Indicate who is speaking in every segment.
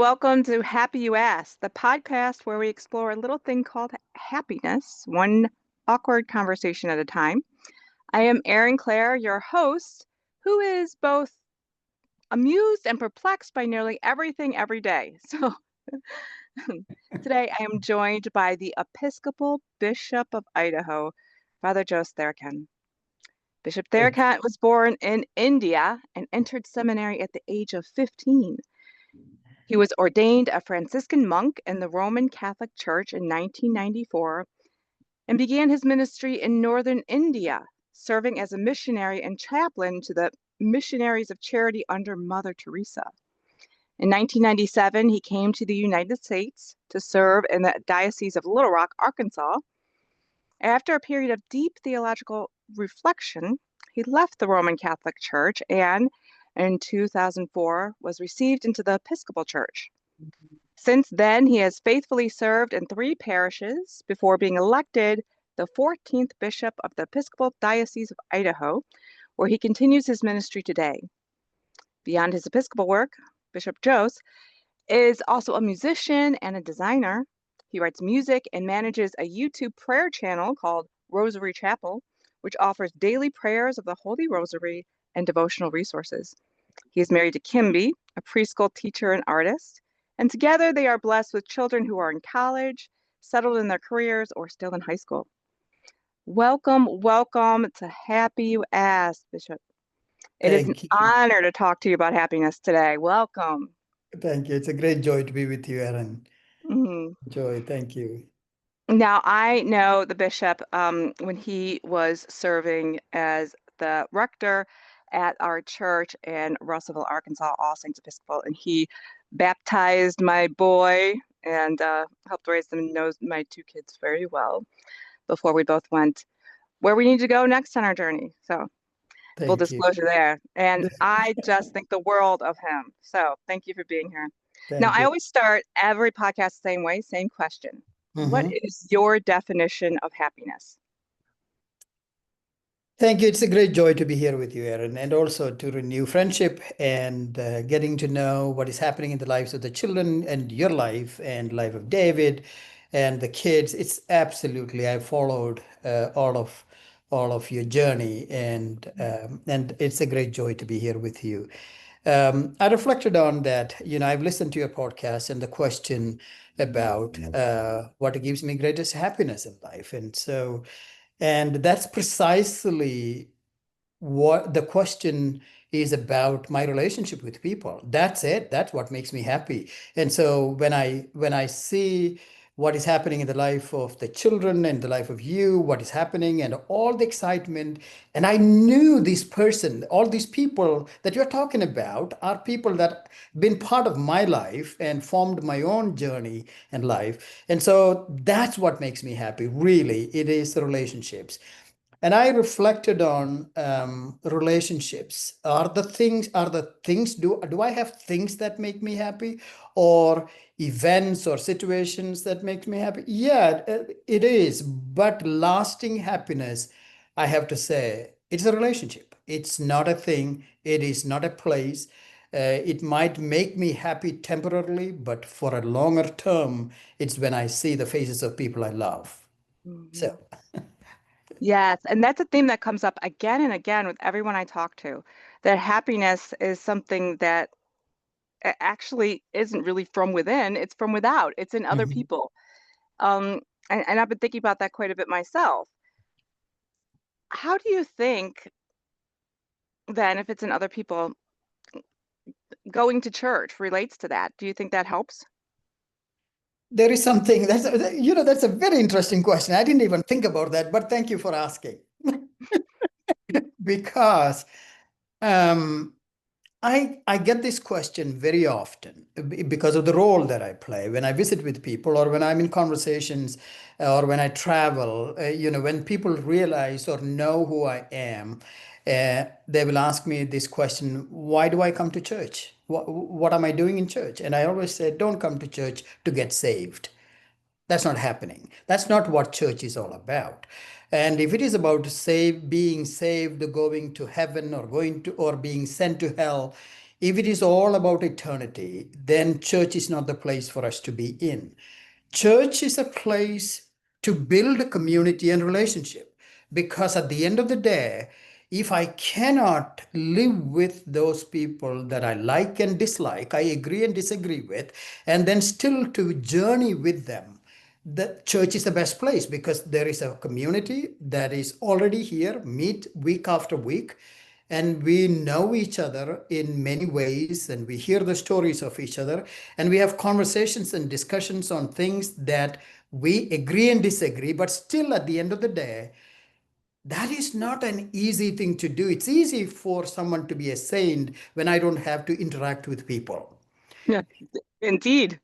Speaker 1: welcome to Happy You Asked, the podcast where we explore a little thing called happiness, one awkward conversation at a time. I am Erin Claire, your host, who is both amused and perplexed by nearly everything every day. So today I am joined by the Episcopal Bishop of Idaho, Father Jos Tharakan. Bishop
Speaker 2: Thank
Speaker 1: Tharakan was born in India and entered seminary at the age of 15. He was ordained a Franciscan monk in the Roman Catholic Church in 1994 and began his ministry in northern India, serving as a missionary and chaplain to the Missionaries of Charity under Mother Teresa. In 1997, he came to the United States to serve in the Diocese of Little Rock, Arkansas. After a period of deep theological reflection, he left the Roman Catholic Church and in 2004 was received into the Episcopal Church. Since then, he has faithfully served in 3 parishes before being elected the 14th Bishop of the Episcopal Diocese of Idaho, where he continues his ministry today. Beyond his Episcopal work, Bishop Jos is also a musician and a designer. He writes music and manages a YouTube prayer channel called Rosary Chapel, which offers daily prayers of the Holy Rosary and devotional resources. He is married to Kimby, a preschool teacher and artist, and together they are blessed with children who are in college, settled in their careers, or still in high school. Welcome to Happy You Asked, Bishop. It is an
Speaker 2: you.
Speaker 1: honor to talk to you about happiness today. Welcome.
Speaker 2: Thank you. It's a great joy to be with you, Erin.
Speaker 1: Mhm.
Speaker 2: Joy. Thank you.
Speaker 1: Now, I know the bishop when he was serving as the rector at our church in Russellville, Arkansas, All Saints Episcopal, and he baptized my boy and helped raise them and knows my 2 kids very well before we both went where we need to go next on our journey. So full
Speaker 2: Thank you.
Speaker 1: disclosure there. And I just think the world of him. So thank you for being here. Now,
Speaker 2: Thank
Speaker 1: I
Speaker 2: you.
Speaker 1: always start every podcast the same way, same question. What
Speaker 2: Mhm.
Speaker 1: is your definition of happiness?
Speaker 2: Thank you. It's a great joy to be here with you, Erin, and also to renew friendship and getting to know what is happening in the lives of the children and your life and life of David and the kids. It's absolutely, I followed all of your journey, and it's a great joy to be here with you. I reflected on that. I've listened to your podcast and the question about what gives me greatest happiness in life, and that's precisely what the question is about, my relationship with people. That's it. That's what makes me happy. And so when I see what is happening in the life of the children and the life of you, what is happening and all the excitement, and I knew this person, all these people that you're talking about are people that been part of my life and formed my own journey and life. And so that's what makes me happy. Really, it is the relationships. And I reflected on relationships. Do I have things that make me happy, or events or situations that make me happy? Yeah, it is. But lasting happiness, I have to say, it's a relationship. It's not a thing. It is not a place. It might make me happy temporarily, but for a longer term, it's when I see the faces of people I love. So.
Speaker 1: Yes, and that's a theme that comes up again and again with everyone I talk to, that happiness is something that actually isn't really from within, it's from without, it's in other
Speaker 2: Mhm.
Speaker 1: people. And I've been thinking about that quite a bit myself. How do you think then, if it's in other people, going to church relates to that? Do you think that helps?
Speaker 2: There is something that's a very interesting question. I didn't even think about that, but thank you for asking. Because um, I get this question very often because of the role that I play when I visit with people or when I'm in conversations or when I travel. When people realize or know who I am, they will ask me this question: why do I come to church? What am I doing in church? And I always say, don't come to church to get saved. That's not happening. That's not what church is all about. And if it is about being saved, going to heaven, or being sent to hell, If it is all about eternity, then church is not the place for us to be in. Church is a place to build a community and relationship, because at the end of the day, if I cannot live with those people that I like and dislike, I agree and disagree with, and then still to journey with them, the church is the best place, because there is a community that is already here, meet week after week, and we know each other in many ways, and we hear the stories of each other, and we have conversations and discussions on things that we agree and disagree, but still at the end of the day, that is not an easy thing to do. It's easy for someone to be a saint when I don't have to interact with people.
Speaker 1: Yeah, indeed.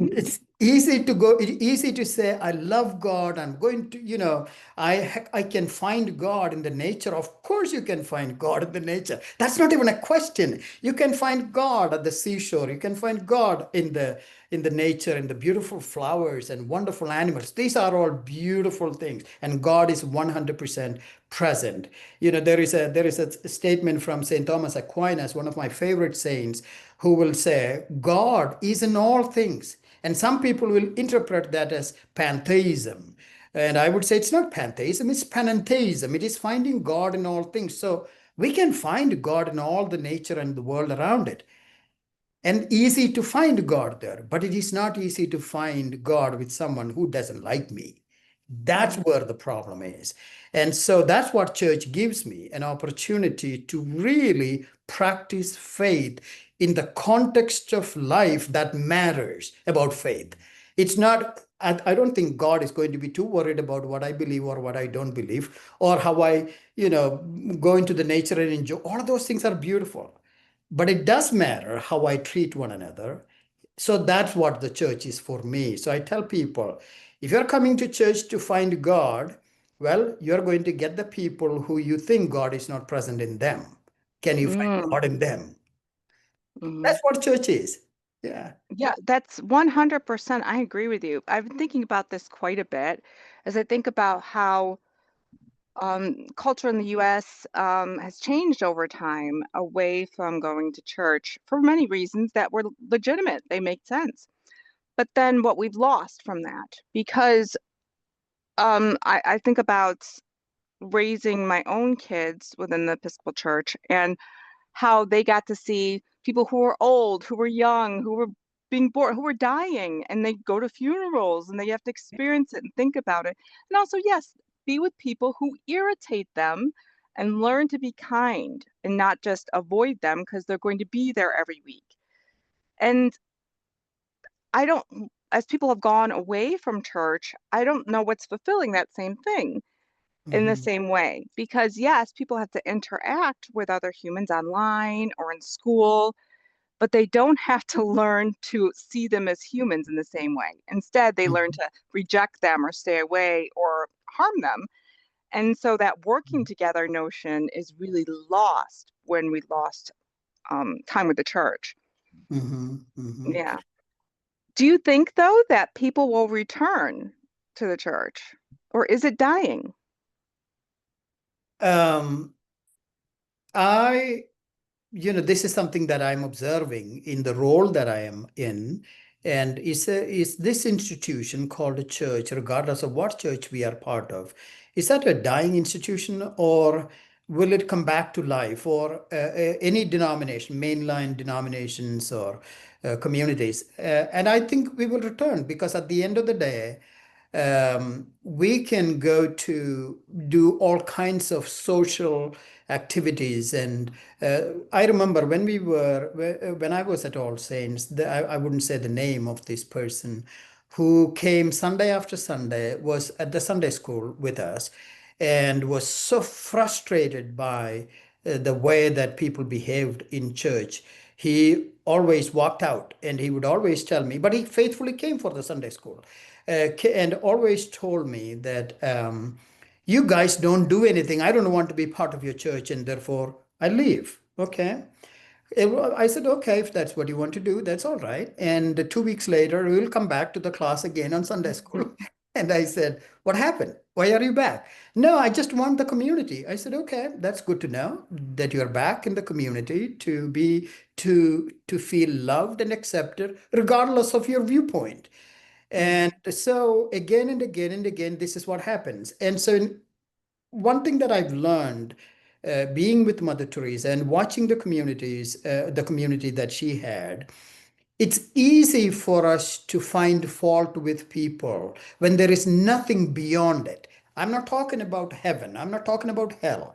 Speaker 2: It's easy to go, it's easy to say, I love God. I'm going to, I can find God in the nature. Of course, you can find God in the nature. That's not even a question. You can find God at the seashore. You can find God in the nature, in the beautiful flowers and wonderful animals. These are all beautiful things. And God is 100% present. There is a statement from St. Thomas Aquinas, one of my favorite saints, who will say, God is in all things. And some people will interpret that as pantheism. And I would say it's not pantheism, it's panentheism. It is finding God in all things. So we can find God in all the nature and the world around it. And easy to find God there, but it is not easy to find God with someone who doesn't like me. That's
Speaker 1: Mhm.
Speaker 2: where the problem is. And so that's what church gives me, an opportunity to really practice faith in the context of life that matters about faith. It's not, I don't think God is going to be too worried about what I believe or what I don't believe, or how I, go into the nature and enjoy. All of those things are beautiful. But it does matter how I treat one another. So that's what the church is for me. So I tell people, if you're coming to church to find God, well, you're going to get the people who you think God is not present in them. Can you find
Speaker 1: Mm,
Speaker 2: God in them?
Speaker 1: mhm.
Speaker 2: That's what church is. Yeah.
Speaker 1: Yeah, that's 100%. I agree with you. I've been thinking about this quite a bit as I think about how culture in the US has changed over time away from going to church for many reasons that were legitimate. They make sense. But then what we've lost from that, because I think about raising my own kids within the Episcopal Church and how they got to see people who were old, who were young, who were being born, who were dying, and they go to funerals and they have to experience it and think about it. And also, yes, be with people who irritate them and learn to be kind and not just avoid them because they're going to be there every week. And I don't, as people have gone away from church, I don't know what's fulfilling that same thing in the
Speaker 2: Mhm.
Speaker 1: same way. Because yes, people have to interact with other humans online or in school, but they don't have to learn to see them as humans in the same way. Instead, they learn
Speaker 2: Mhm.
Speaker 1: to reject them or stay away or harm them. And so that working together notion is really lost when we lost time with the church.
Speaker 2: Mhm. Mhm.
Speaker 1: Yeah. Do you think, though, that people will return to the church, or is it dying?
Speaker 2: Um, I this is something that I'm observing in the role that I am in. And is this institution called a church, regardless of what church we are part of, is that a dying institution, or will it come back to life, or any denomination, mainline denominations or communities? And I think we will return, because at the end of the day, we can go to do all kinds of social activities. And I remember when I was at All Saints, I wouldn't say the name of this person who came Sunday after Sunday, was at the Sunday school with us, and was so frustrated by the way that people behaved in church. He always walked out, and he would always tell me, but he faithfully came for the Sunday school, and always told me that, you guys don't do anything. I don't want to be part of your church, and therefore I leave. Okay. I said, okay, if that's what you want to do, that's all right. And 2 weeks later, we will come back to the class again on Sunday school. And I said, what happened? Why are you back? No, I just want the community. I said, okay, that's good to know that you're back in the community to be to feel loved and accepted regardless of your viewpoint.
Speaker 1: Mm,
Speaker 2: And so again and again and again, this is what happens. And so one thing that I've learned being with Mother Teresa and watching the community that she had, it's easy for us to find fault with people when there is nothing beyond it. I'm not talking about heaven. I'm not talking about hell.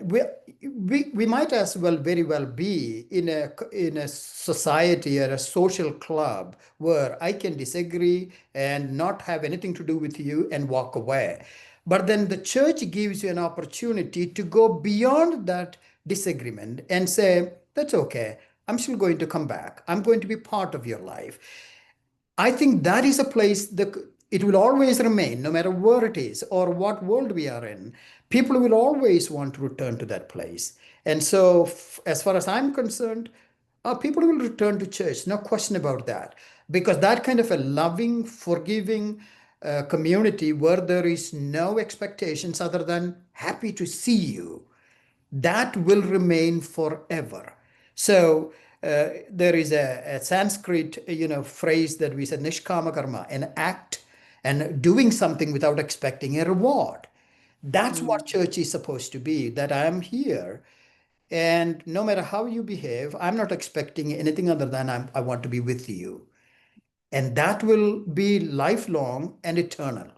Speaker 2: We might as well very well be in a society or a social club where I can disagree and not have anything to do with you and walk away. But then the church gives you an opportunity to go beyond that disagreement and say, that's okay. I'm still going to come back. I'm going to be part of your life. I think that is a place that it will always remain, no matter where it is or what world we are in. People will always want to return to that place. And so, as far as I'm concerned, people will return to church, no question about that. Because that kind of a loving, forgiving community where there is no expectations other than happy to see you, that will remain forever. So there is a Sanskrit, phrase that we said, nishkama karma, an act and doing something without expecting a reward. That's
Speaker 1: mm,
Speaker 2: what church is supposed to be, that I am here. And no matter how you behave, I'm not expecting anything other than I want to be with you. And that will be lifelong and eternal.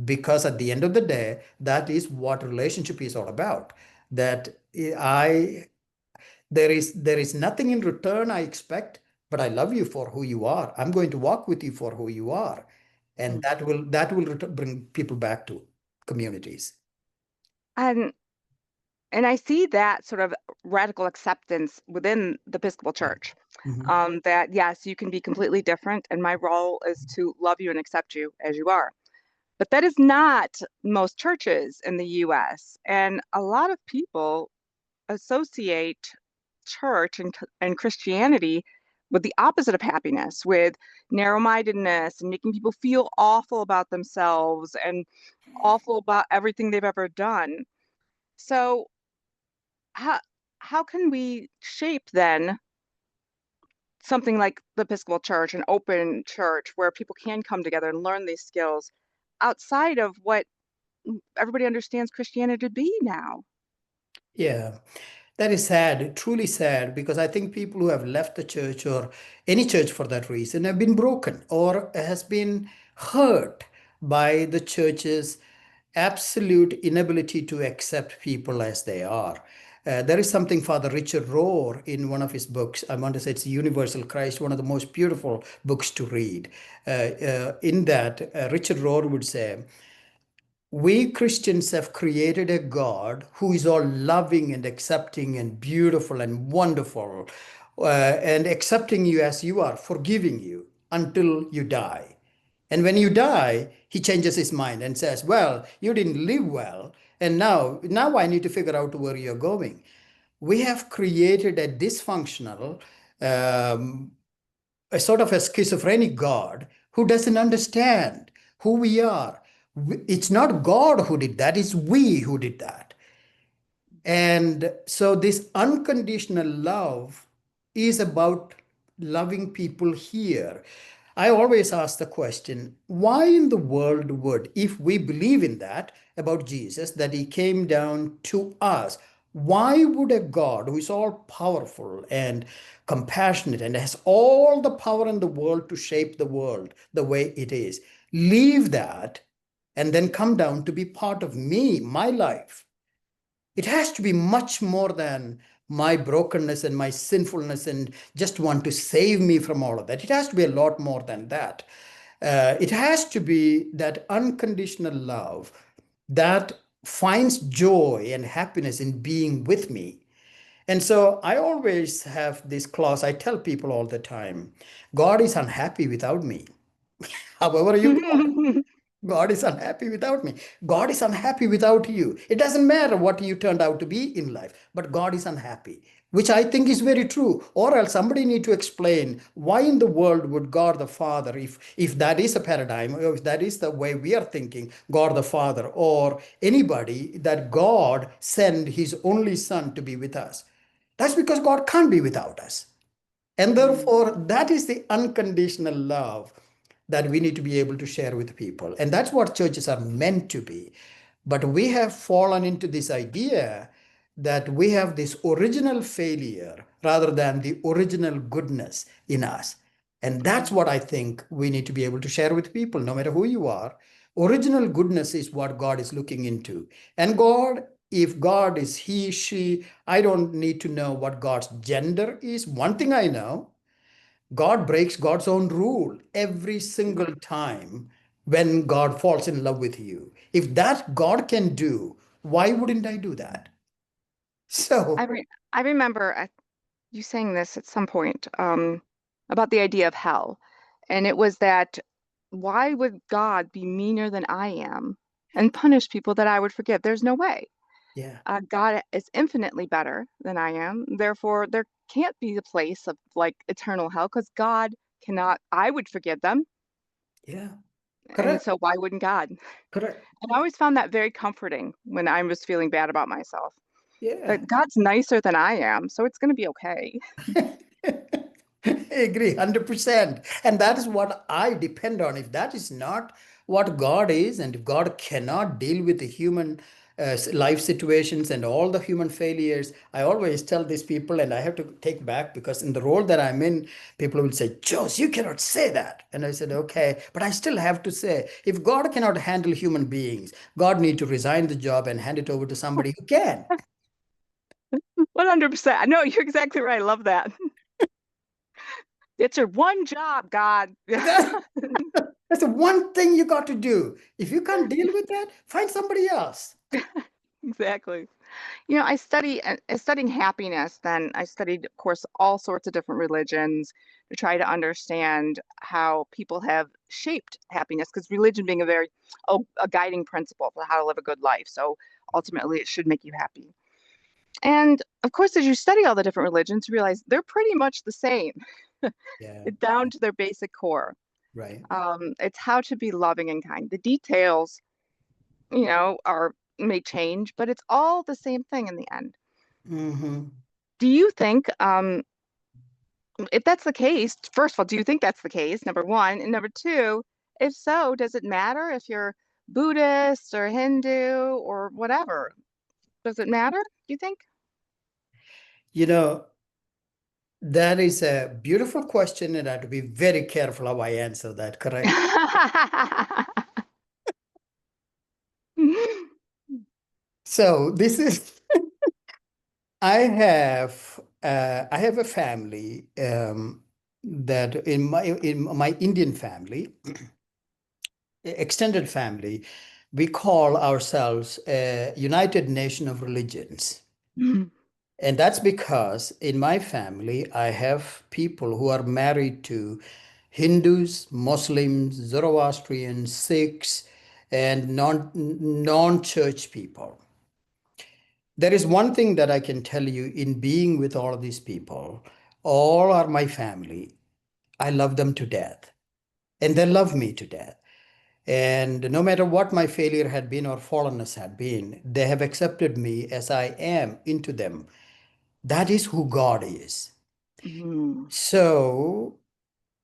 Speaker 2: Because at the end of the day, that is what relationship is all about. That I there is nothing in return I expect, but I love you for who you are. I'm going to walk with you for who you are. And
Speaker 1: mm.
Speaker 2: that will bring people back to communities.
Speaker 1: And and I see that sort of radical acceptance within the Episcopal Church.
Speaker 2: Mhm.
Speaker 1: That yes, you can be completely different, and my role is to love you and accept you as you are. But that is not most churches in the US. And a lot of people associate church and Christianity with the opposite of happiness, with narrow-mindedness and making people feel awful about themselves and awful about everything they've ever done. So how how can we shape then something like the Episcopal Church, an open church where people can come together and learn these skills outside of what everybody understands Christianity to be now?
Speaker 2: Yeah. That is sad, truly sad, because I think people who have left the church or any church for that reason have been broken or has been hurt by the church's absolute inability to accept people as they are. There is something Father Richard Rohr in one of his books. I want to say it's Universal Christ, one of the most beautiful books to read. In that, Richard Rohr would say, we Christians have created a God who is all loving and accepting and beautiful and wonderful, and accepting you as you are, forgiving you until you die. And when you die, he changes his mind and says, well, you didn't live well. And now I need to figure out where you're going. We have created a dysfunctional, um, a sort of a schizophrenic God who doesn't understand who we are. It's not God who did that, it's we who did that. And so this unconditional love is about loving people here. I always ask the question, why in the world would, if we believe in that about Jesus, that he came down to us, why would a God who is all powerful and compassionate and has all the power in the world to shape the world the way it is, leave that and then come down to be part of me, my life? It has to be much more than my brokenness and my sinfulness and just want to save me from all of that. It has to be a lot more than that. It has to be that unconditional love that finds joy and happiness in being with me. And so I always have this clause, I tell people all the time, God is unhappy without me. However, you God is unhappy without me. God is unhappy without you. It doesn't matter what you turned out to be in life, but God is unhappy, which I think is very true. Or else somebody need to explain why in the world would God the Father, if that is a paradigm, or if that is the way we are thinking, God the Father, or anybody, that God send his only son to be with us. That's because God can't be without us. And
Speaker 1: Mm,
Speaker 2: therefore, that is the unconditional love that we need to be able to share with people. And that's what churches are meant to be. But we have fallen into this idea that we have this original failure rather than the original goodness in us. And that's
Speaker 1: mm,
Speaker 2: what I think we need to be able to share with people, no matter who you are. Original goodness is what God is looking into. And God, if God is he, she, I don't need to know what God's gender is. One thing I know, God breaks God's own rule every single time when God falls in love with you. If that God can do, why wouldn't I do that?
Speaker 1: I
Speaker 2: So,
Speaker 1: re I remember you saying this at some point about the idea of hell. And it was that why would God be meaner than I am and punish people that I would forgive? There's no way.
Speaker 2: yeah,
Speaker 1: God is infinitely better than I am. Therefore, there can't be a place of like eternal hell because God cannot, I would forgive them.
Speaker 2: yeah,
Speaker 1: And
Speaker 2: correct,
Speaker 1: so why wouldn't God?
Speaker 2: correct.
Speaker 1: And I always found that very comforting when I was feeling bad about myself.
Speaker 2: Yeah.
Speaker 1: That God's nicer than I am, so it's going to be okay.
Speaker 2: I agree 100%. And that is what I depend on. If that is not what God is, and if God cannot deal with the human life situations and all the human failures, I always tell these people, and I have to take back because in the role that I'm in, people will say, Jos, you cannot say that. And I said, okay, but I still have to say, if God cannot handle human beings, God need to resign the job and hand it over to somebody who can.
Speaker 1: 100%. No, you're exactly right. I love that. It's your one job, God.
Speaker 2: That, that's the one thing you got to do. If you can't deal with that, find somebody else.
Speaker 1: Exactly. I studying happiness, then I studied, of course, all sorts of different religions to try to understand how people have shaped happiness, because religion being a guiding principle for how to live a good life. So ultimately, it should make you happy. And of course, as you study all the different religions, you realize they're pretty much the same,
Speaker 2: Yeah,
Speaker 1: down to their basic core.
Speaker 2: right.
Speaker 1: It's how to be loving and kind. The details, are may change, but it's all the same thing in the end.
Speaker 2: Hmm.
Speaker 1: Do you think, if that's the case, first of all, do you think that's the case? Number one. And number two, if so, does it matter if you're Buddhist or Hindu or whatever? Does it matter, do you think?
Speaker 2: You know, that is a beautiful question, and I have to be very careful how I answer that, correct? So this is I have a family that in my Indian family, extended family, we call ourselves a United Nation of Religions. And that's because in my family, I have people who are married to Hindus, Muslims, Zoroastrians, Sikhs, and non-church people. There is one thing that I can tell you in being with all of these people, all are my family. I love them to death, and they love me to death. And no matter what my failure had been or fallenness had been, they have accepted me as I am into them. That is who God is.
Speaker 1: Mm,
Speaker 2: So,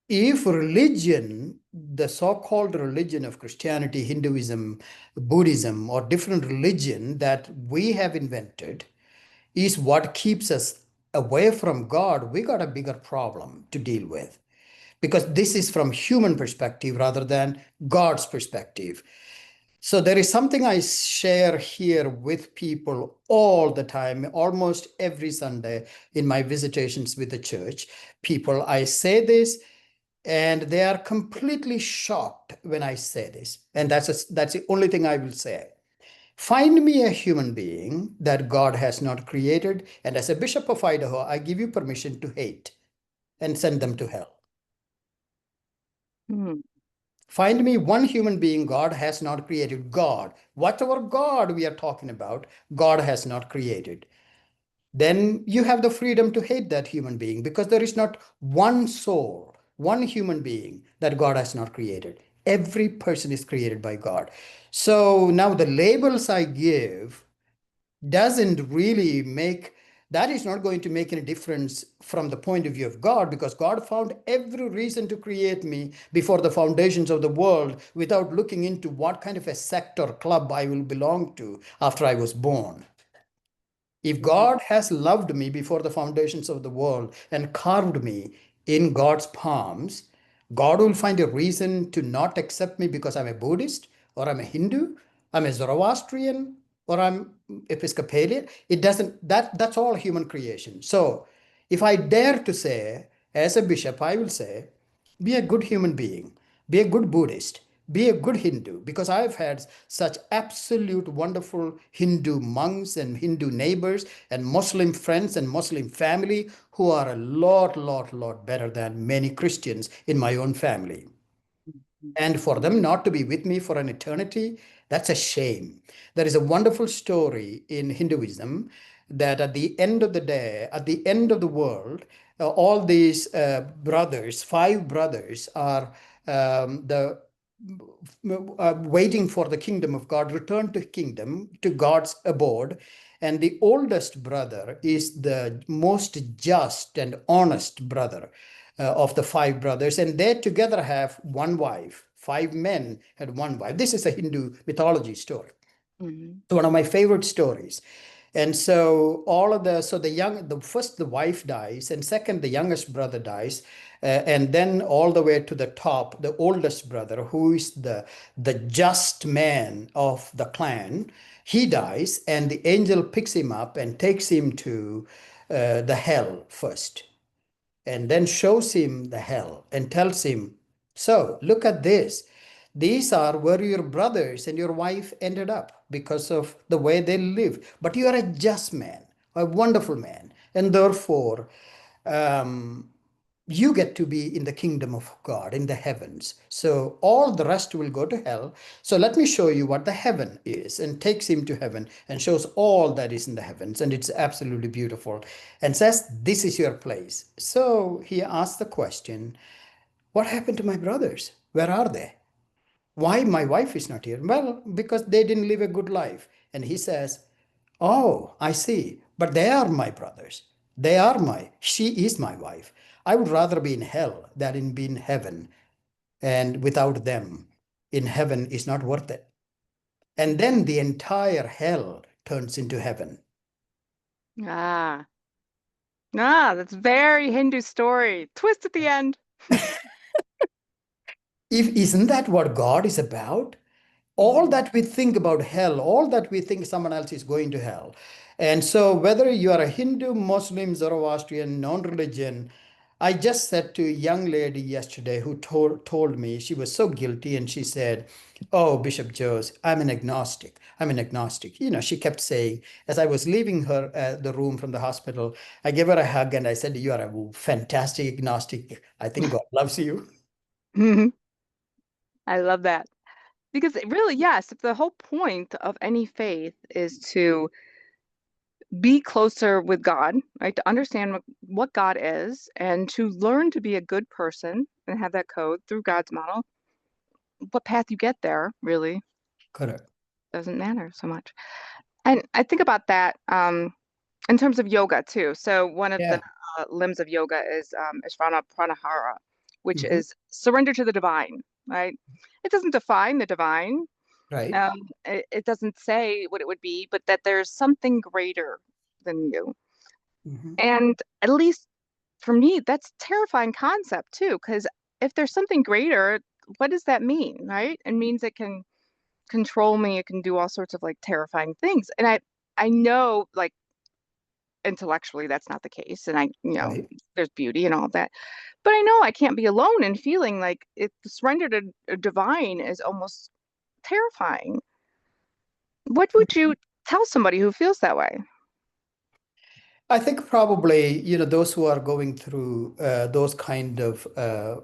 Speaker 2: if religion, the so-called religion of Christianity, Hinduism, Buddhism, or different religion that we have invented is what keeps us away from God, we got a bigger problem to deal with. Because this is from human perspective rather than God's perspective. So there is something I share here with people all the time, almost every Sunday in my visitations with the church. People, I say this and they are completely shocked when I say this. And that's the only thing I will say. Find me a human being that God has not created, and as a Bishop of Idaho, I give you permission to hate and send them to hell.
Speaker 1: mm.
Speaker 2: Find me one human being God has not created. God, whatever God we are talking about, God has not created. Then you have the freedom to hate that human being because there is not one soul, one human being that God has not created. Every person is created by God. So now the labels I give doesn't really make, that is not going to make any difference from the point of view of God, because God found every reason to create me before the foundations of the world without looking into what kind of a sect or club I will belong to after I was born. If
Speaker 1: Mhm.
Speaker 2: God has loved me before the foundations of the world and carved me in God's palms, God will find a reason to not accept me because I'm a Buddhist or I'm a Hindu, I'm a Zoroastrian, or I'm Episcopalian. It doesn't, that's all human creation. So if I dare to say, as a bishop, I will say, be a good human being, be a good Buddhist, be a good Hindu, because I've had such absolute wonderful Hindu monks and Hindu neighbors and Muslim friends and Muslim family who are a lot better than many Christians in my own family.
Speaker 1: Mhm.
Speaker 2: And for them not to be with me for an eternity, that's a shame. There is a wonderful story in Hinduism that at the end of the day, at the end of the world, all these brothers, five brothers, are the waiting for the kingdom of God, return to kingdom, to God's abode. And the oldest brother is the most just and honest brother of the five brothers, and they together have one wife. Five men had one wife. This is a Hindu mythology story.
Speaker 1: Mhm.
Speaker 2: It's one of my favorite stories. And so all of the so the young the first the wife dies, and second the youngest brother dies, and then all the way to the top the oldest brother, who is the just man of the clan, he dies, and the angel picks him up and takes him to the hell first, and then shows him the hell and tells him, so look at this. These are where your brothers and your wife ended up because of the way they live. But you are a just man, a wonderful man. And therefore, um, you get to be in the kingdom of God, in the heavens. So all the rest will go to hell. So let me show you what the heaven is, and takes him to heaven and shows all that is in the heavens. And it's absolutely beautiful and says, this is your place. So he asks the question, what happened to my brothers? Where are they? Why my wife is not here? Well, because they didn't live a good life. And he says, oh, I see. But they are my brothers. She is my wife. I would rather be in hell than in be in heaven. And without them, in heaven is not worth it. And then the entire hell turns into heaven.
Speaker 1: Ah, that's very Hindu story. Twist at the end.
Speaker 2: If isn't that what God is about? All
Speaker 1: Mhm.
Speaker 2: that we think about hell, all that we think someone else is going to hell. And so, whether you are a Hindu, Muslim, Zoroastrian, non religion, I just said to a young lady yesterday who told me she was so guilty, and she said, oh, Bishop Jos, I'm an agnostic. I'm an agnostic. You know, she kept saying, as I was leaving her the room from the hospital, I gave her a hug and I said, you are a fantastic agnostic. I think God loves you.
Speaker 1: I love that. Because really, yes, if the whole point of any faith is to be closer with God, right? To understand what God is and to learn to be a good person and have that code through God's model, what path you get there really
Speaker 2: Correct.
Speaker 1: doesn't matter so much. And I think about that in terms of yoga too. So one of the
Speaker 2: Yeah.
Speaker 1: limbs of yoga is Isvana Pranahara, which
Speaker 2: Mhm.
Speaker 1: is surrender to the divine, right? It doesn't define the divine.
Speaker 2: Right.
Speaker 1: It doesn't say what it would be, but that there's something greater than you.
Speaker 2: Mhm.
Speaker 1: And at least for me, that's a terrifying concept too, because if there's something greater, what does that mean, right? It means it can control me, it can do all sorts of like terrifying things. And I know like intellectually that's not the case. And
Speaker 2: Right.
Speaker 1: there's beauty and all of that. But I know I can't be alone in feeling like it surrender to a divine is almost terrifying. What would you tell somebody who feels that way?
Speaker 2: I think probably, those who are going through those kind of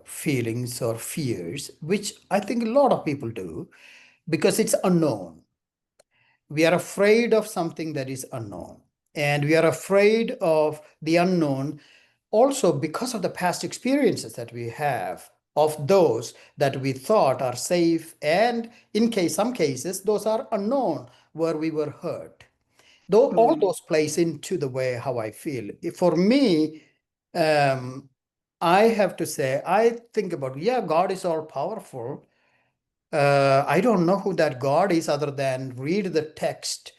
Speaker 2: feelings or fears, which I think a lot of people do, because it's unknown. We are afraid of something that is unknown. And we are afraid of the unknown also because of the past experiences that we have of those that we thought are safe. And in some cases, those are unknown where we were hurt. Though all
Speaker 1: Mm,
Speaker 2: those plays into the way how I feel. For me, um, I have to say, I think about, yeah, God is all powerful. I don't know who that God is other than read the text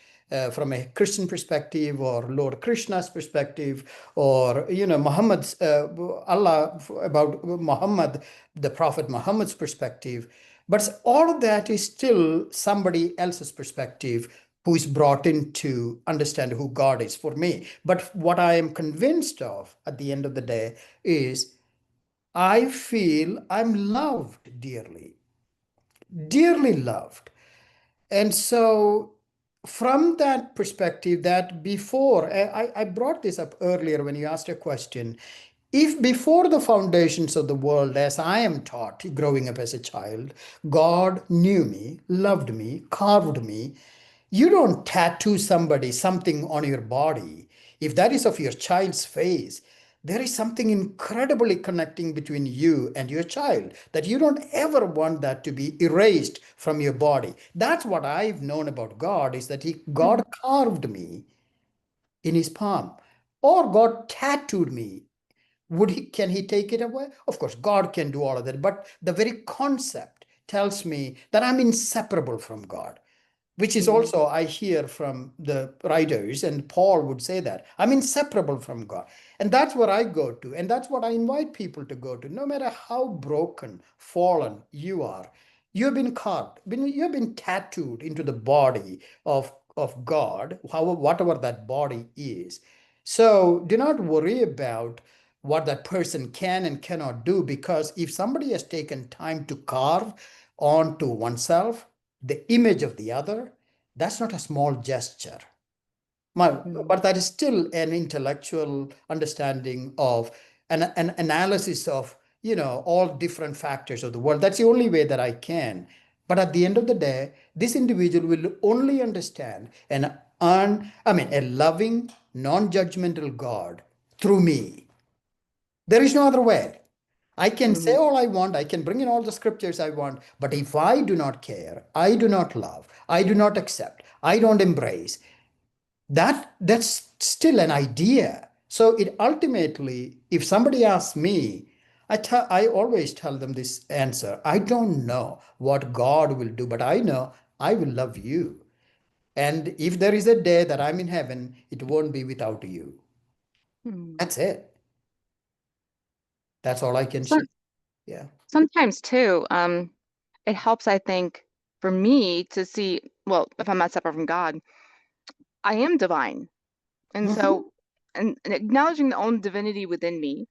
Speaker 2: from a Christian perspective or Lord Krishna's perspective or Muhammad's Allah about Muhammad, the Prophet Muhammad's perspective. But all of that is still somebody else's perspective who is brought in to understand who God is for me. But what I am convinced of at the end of the day is I feel I'm loved dearly, dearly loved. And so, from that perspective, that before, I brought this up earlier when you asked a question. If before the foundations of the world, as I am taught growing up as a child, God knew me, loved me, carved me, you don't tattoo somebody something on your body. If that is of your child's face, there is something incredibly connecting between you and your child that you don't ever want that to be erased from your body. That's what I've known about God is that God
Speaker 1: mm,
Speaker 2: carved me in his palm or God tattooed me. Can he take it away? Of course, God can do all of that, but the very concept tells me that I'm inseparable from God, which is
Speaker 1: mm,
Speaker 2: also I hear from the writers, and Paul would say that I'm inseparable from God. And that's what I go to, and that's what I invite people to go to. No matter how broken, fallen you are, you've been carved, you've been tattooed into the body of God, whatever that body is. So do not worry about what that person can and cannot do, because if somebody has taken time to carve onto oneself the image of the other, that's not a small gesture.
Speaker 1: mm,
Speaker 2: But that is still an intellectual understanding of an analysis of, all different factors of the world. That's the only way that I can. But at the end of the day, this individual will only understand a loving, non-judgmental God through me. There is no other way. I can say
Speaker 1: mm,
Speaker 2: all I want, I can bring in all the scriptures I want, but if I do not care, I do not love, I do not accept, I don't embrace, that's still an idea. So it ultimately, if somebody asks me, I always tell them this answer. I don't know what God will do, but I know I will love you. And if there is a day that I'm in heaven, it won't be without you.
Speaker 1: mm.
Speaker 2: That's it. That's all I can
Speaker 1: Some,
Speaker 2: share. Yeah.
Speaker 1: sometimes too, it helps, I think, for me to see, well, if I'm not separate from God, I am divine. And
Speaker 2: Mhm.
Speaker 1: so, and acknowledging the own divinity within me,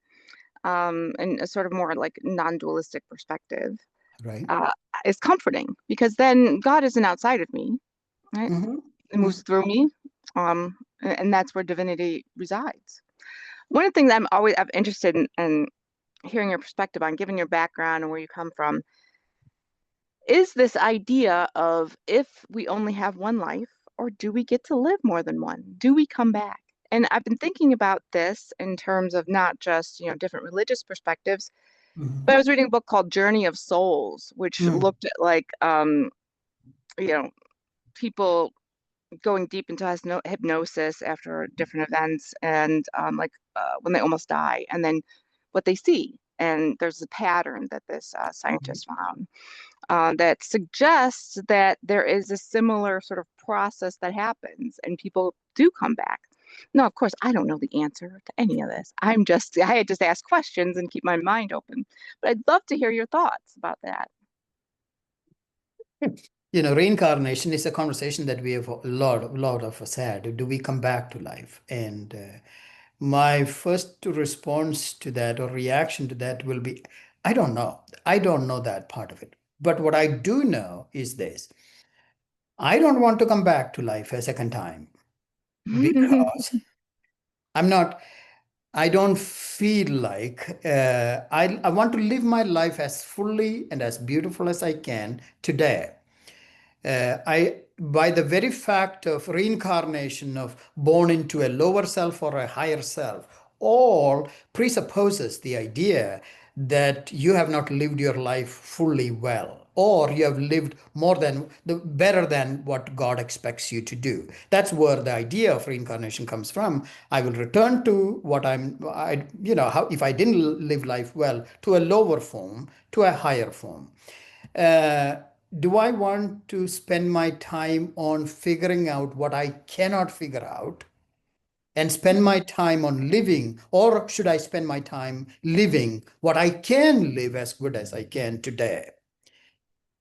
Speaker 1: and a sort of more like non-dualistic perspective,
Speaker 2: Right.
Speaker 1: uh, is comforting because then God isn't outside of me, right?
Speaker 2: Mhm.
Speaker 1: It moves through me, and that's where divinity resides. One of the things I'm interested in hearing your perspective on, given your background and where you come from, is this idea of if we only have one life, or do we get to live more than one? Do we come back? And I've been thinking about this in terms of not just, different religious perspectives, but I
Speaker 2: Mhm.
Speaker 1: was reading a book called Journey of Souls, which
Speaker 2: Mm.
Speaker 1: looked at like, you know, people going deep into hypnosis after different events and like when they almost die, and then what they see. And there's a pattern that this scientist found that suggests that there is a similar sort of process that happens and people do come back. Now, of course, I don't know the answer to any of this. I just ask questions and keep my mind open. But I'd love to hear your thoughts about that.
Speaker 2: Reincarnation is a conversation that we have a lot of us had. Do we come back to life? And my first response to that or reaction to that will be, I don't know. I don't know that part of it. But what I do know is this. I don't want to come back to life a second time because I'm not, I don't feel like I want to live my life as fully and as beautiful as I can today. By the very fact of reincarnation, of born into a lower self or a higher self, all presupposes the idea that you have not lived your life fully well, or you have lived more than the better than what God expects you to do. That's where the idea of reincarnation comes from. I will return to what how if I didn't live life well, to a lower form, to a higher form. uh, do I want to spend my time on figuring out what I cannot figure out and spend my time on living, or should I spend my time living what I can live as good as I can today?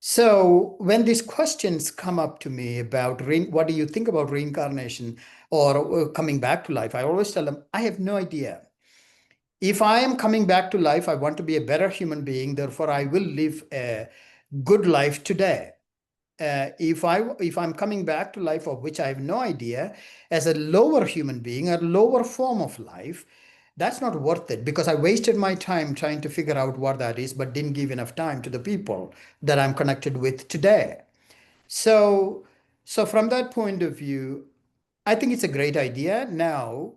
Speaker 2: So when these questions come up to me about what do you think about reincarnation or coming back to life, I always tell them I have no idea. If I am coming back to life, I want to be a better human being. Therefore, I will live a good life today. If I'm coming back to life of which I have no idea, as a lower human being, a lower form of life, that's not worth it, because I wasted my time trying to figure out what that is, but didn't give enough time to the people that I'm connected with today. So, so from that point of view, I think it's a great idea. Now,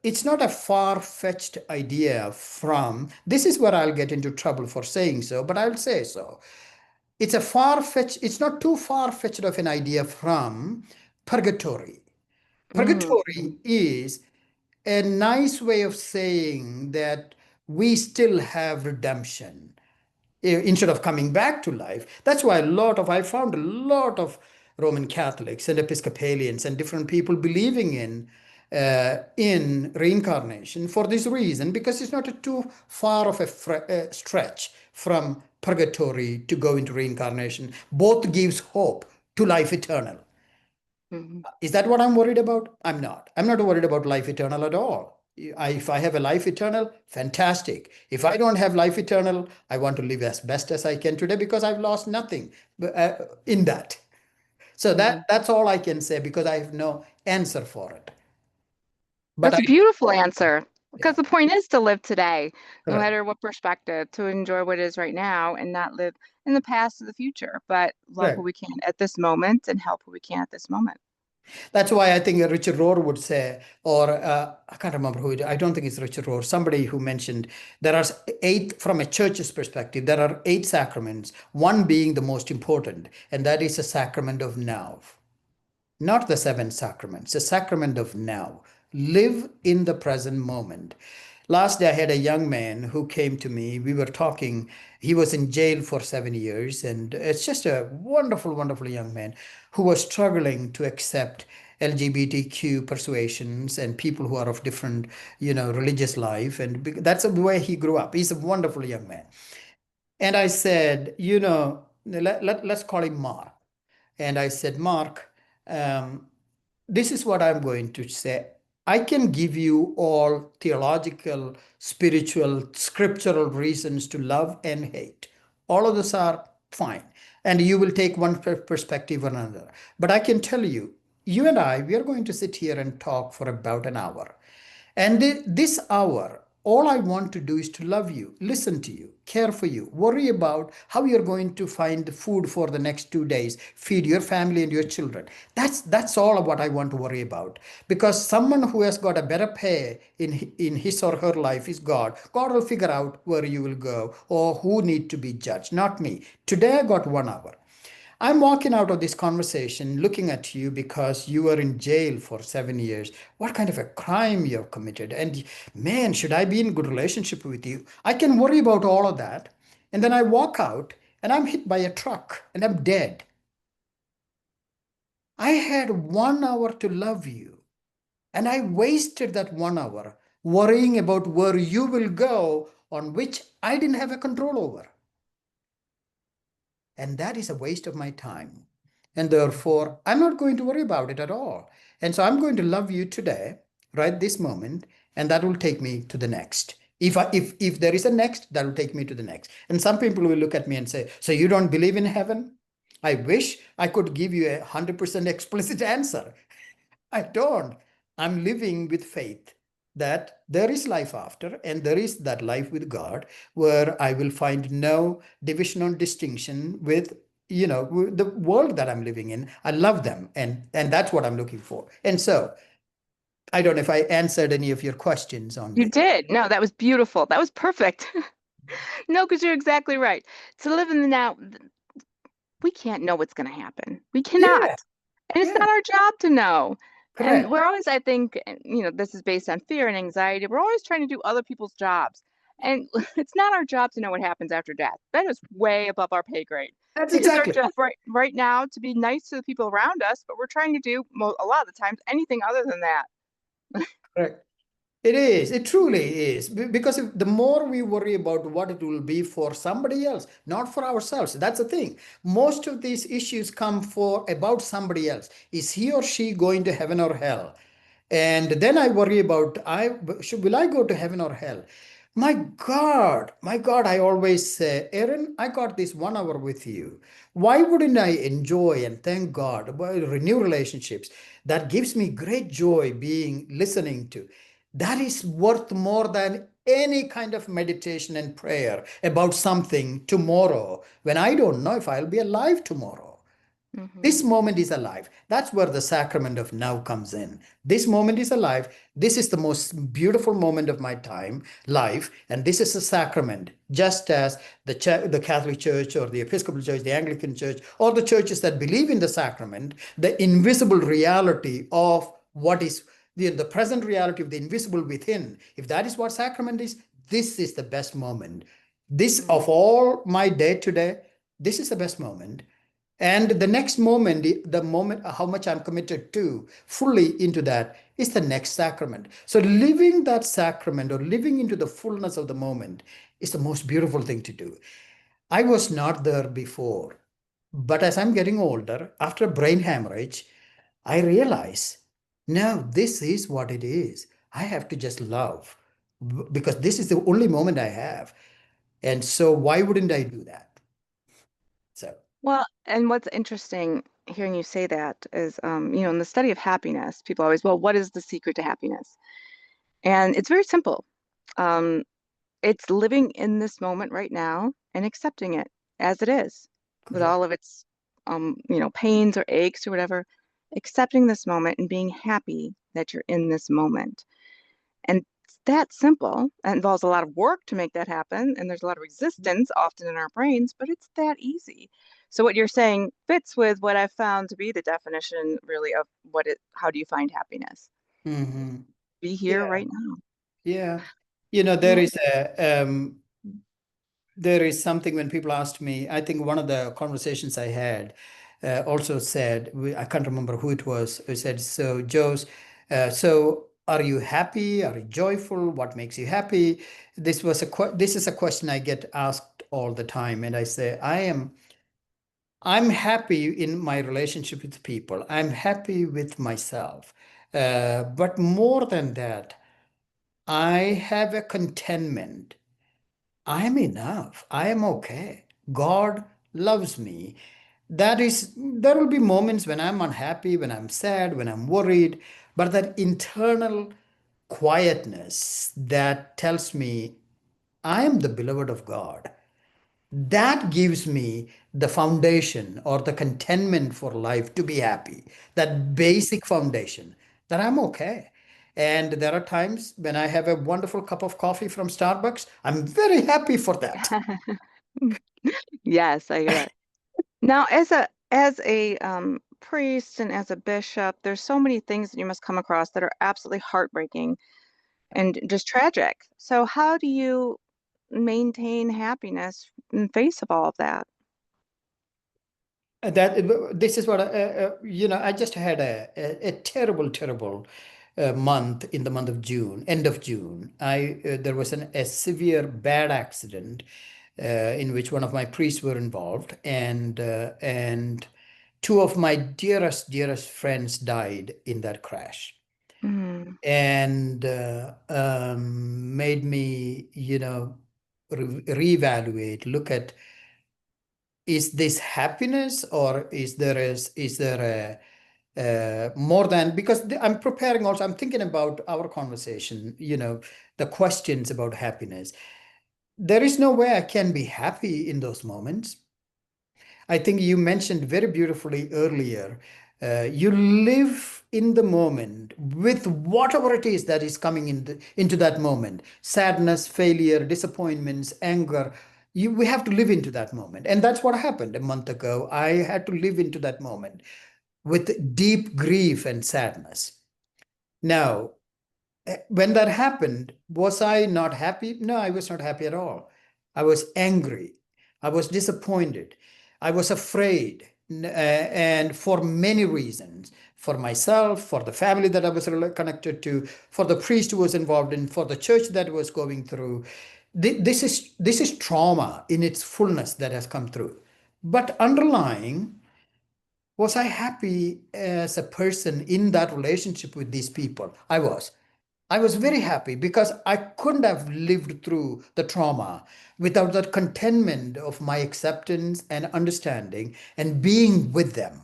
Speaker 2: it's not a far-fetched idea from, this is where I'll get into trouble for saying so, but I'll say so. It's not too far-fetched of an idea from purgatory.
Speaker 1: Mm-hmm.
Speaker 2: Purgatory is a nice way of saying that we still have redemption instead of coming back to life. That's why I found a lot of Roman Catholics and Episcopalians and different people believing in reincarnation for this reason, because it's not too far of a stretch from purgatory to go into reincarnation. Both gives hope to life eternal.
Speaker 1: Mm-hmm.
Speaker 2: Is that what I'm worried about? I'm not. I'm not worried about life eternal at all. If I have a life eternal, fantastic. If I don't have life eternal, I want to live as best as I can today, because I've lost nothing in that. So
Speaker 1: Mm-hmm.
Speaker 2: that's all I can say, because I have no answer for it. But
Speaker 1: That's a beautiful answer because
Speaker 2: yeah,
Speaker 1: the point is to live today, no
Speaker 2: correct.
Speaker 1: matter what perspective, to enjoy what is right now and not live in the past or the future, but love who
Speaker 2: Correct.
Speaker 1: we can at this moment and help who we can at this moment.
Speaker 2: That's why I think Richard Rohr would say, or I can't remember I don't think it's Richard Rohr, somebody who mentioned there are eight, from a church's perspective, there are eight sacraments, one being the most important, and that is a sacrament of now. Not the seven sacraments, the sacrament of now. Live in the present moment. Last day, I had a young man who came to me. We were talking. He was in jail for 7 years, and it's just a wonderful, wonderful young man who was struggling to accept LGBTQ persuasions and people who are of different, religious life. And that's the way he grew up. He's a wonderful young man. And I said, let's call him Mark. And I said, Mark, um, this is what I'm going to say. I can give you all theological, spiritual, scriptural reasons to love and hate. All of those are fine. And you will take one perspective or another. But I can tell you, you and I, we are going to sit here and talk for about an hour. And this hour, all I want to do is to love you, listen to you, care for you, worry about how you're going to find food for the next 2 days, feed your family and your children. That's all of what I want to worry about. Because someone who has got a better pay in his or her life is God. God will figure out where you will go or who need to be judged, not me. Today I got 1 hour. I'm walking out of this conversation looking at you because you were in jail for 7 years. What kind of a crime you have committed? And man, should I be in good relationship with you? I can worry about all of that. And then I walk out and I'm hit by a truck and I'm dead. I had 1 hour to love you. And I wasted that 1 hour worrying about where you will go, on which I didn't have a control over. And that is a waste of my time. And therefore, I'm not going to worry about it at all. And so I'm going to love you today, right this moment, and that will take me to the next. If there is a next, that will take me to the next. And some people will look at me and say, so you don't believe in heaven? I wish I could give you 100% explicit answer. I don't. I'm living with faith that there is life after, and there is that life with God where I will find no division or distinction with, the world that I'm living in. I love them, and that's what I'm looking for. And so I don't know if I answered any of your questions on
Speaker 1: You
Speaker 2: this.
Speaker 1: did. No, that was beautiful. That was perfect. No, because you're exactly right. To live in the now, we can't know what's going to happen. We cannot.
Speaker 2: Yeah,
Speaker 1: And it's
Speaker 2: yeah,
Speaker 1: not our job to know. And
Speaker 2: correct.
Speaker 1: we're always, I think, this is based on fear and anxiety. We're always trying to do other people's jobs. And it's not our job to know what happens after death. That is way above our pay grade.
Speaker 2: That's
Speaker 1: It is our
Speaker 2: exactly
Speaker 1: job right now to be nice to the people around us, but we're trying to do a lot of the times anything other than that.
Speaker 2: correct. It is. It truly is. Because the more we worry about what it will be for somebody else, not for ourselves. That's the thing. Most of these issues come for about somebody else. Is he or she going to heaven or hell? And then I worry about will I go to heaven or hell? My God, I always say, Aaron, I got this 1 hour with you. Why wouldn't I enjoy and thank God, renew relationships? That gives me great joy being listening to. That is worth more than any kind of meditation and prayer about something tomorrow when I don't know if I'll be alive tomorrow. This
Speaker 1: Hmm.
Speaker 2: moment is alive. That's where the sacrament of now comes in. This moment is alive. This is the most beautiful moment of my life, and this is a sacrament. Just as the Catholic Church or the Episcopal Church, the Anglican Church, or the churches that believe in the sacrament, the invisible reality of what is the present reality of the invisible within. If that is what sacrament is, this is the best moment. This of all my day today, this is the best moment. And the next moment, the moment, how much I'm committed to fully into that is the next sacrament. So living that sacrament or living into the fullness of the moment is the most beautiful thing to do. I was not there before, but as I'm getting older, after a brain hemorrhage, I realize now this is what it is. I have to just love because this is the only moment I have. And so why wouldn't I do that? So,
Speaker 1: Well, and what's interesting hearing you say that is, in the study of happiness, people always, well, what is the secret to happiness? And it's very simple. Um, it's living in this moment right now and accepting it as it is, with
Speaker 2: correct.
Speaker 1: all of its, pains or aches or whatever. Accepting this moment and being happy that you're in this moment. And it's that simple. It involves a lot of work to make that happen, and there's a lot of resistance often in our brains, but it's that easy. So what you're saying fits with what I've found to be the definition really of how do you find happiness?
Speaker 2: Hmm.
Speaker 1: Be here
Speaker 2: Yeah.
Speaker 1: right now.
Speaker 2: Yeah.
Speaker 1: Yeah.
Speaker 2: There is something when people asked me, I think one of the conversations I had also said, I can't remember who it was, who said, so Jos, so are you happy? Are you joyful? What makes you happy? This is a question I get asked all the time. And I say, I'm happy in my relationship with people. I'm happy with myself. But more than that, I have a contentment. I am enough. I am okay. God loves me. There will be moments when I'm unhappy, when I'm sad, when I'm worried, but that internal quietness that tells me I am the beloved of God, that gives me the foundation or the contentment for life to be happy. That basic foundation that I'm okay. And there are times when I have a wonderful cup of coffee from Starbucks. I'm very happy for that.
Speaker 1: Yes, I get it. Now, as a priest and as a bishop, there's so many things that you must come across that are absolutely heartbreaking and just tragic. So how do you maintain happiness in face of all of that?
Speaker 2: That this is what I just had a terrible, terrible month in the month of June, end of June. There was a severe bad accident in which one of my priests were involved, and two of my dearest friends died in that crash,
Speaker 1: Mm,
Speaker 2: and made me, reevaluate, look at, is this happiness or is there more than because I'm preparing also, I'm thinking about our conversation, the questions about happiness. There is no way I can be happy in those moments. I think you mentioned very beautifully earlier. You live in the moment with whatever it is that is coming into that moment, sadness, failure, disappointments, anger. We have to live into that moment. And that's what happened a month ago. I had to live into that moment with deep grief and sadness. Now, when that happened, was I not happy? No, I was not happy at all. I was angry. I was disappointed. I was afraid. And for many reasons, for myself, for the family that I was connected to, for the priest who was involved in, for the church that was going through. This is trauma in its fullness that has come through. But underlying, was I happy as a person in that relationship with these people? I was. I was very happy because I couldn't have lived through the trauma without that contentment of my acceptance and understanding and being with them.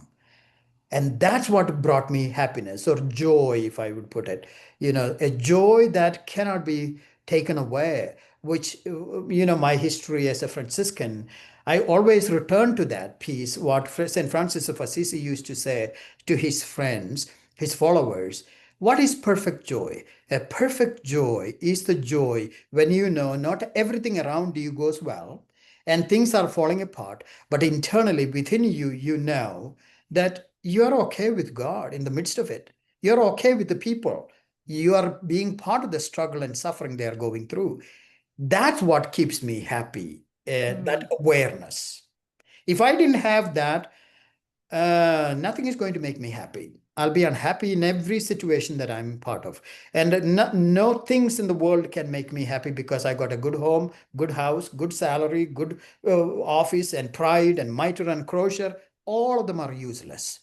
Speaker 2: And that's what brought me happiness or joy, if I would put it. A joy that cannot be taken away, which, my history as a Franciscan, I always return to that piece, what St. Francis of Assisi used to say to his friends, his followers. What is perfect joy? A perfect joy is the joy when you know not everything around you goes well and things are falling apart, but internally within you, you know that you're okay with God in the midst of it. You're okay with the people. You are being part of the struggle and suffering they are going through. That's what keeps me happy, that
Speaker 1: Mm.
Speaker 2: awareness. If I didn't have that, nothing is going to make me happy. I'll be unhappy in every situation that I'm part of. And no things in the world can make me happy because I got a good home, good house, good salary, good office, and pride, and mitre and crosier. All of them are useless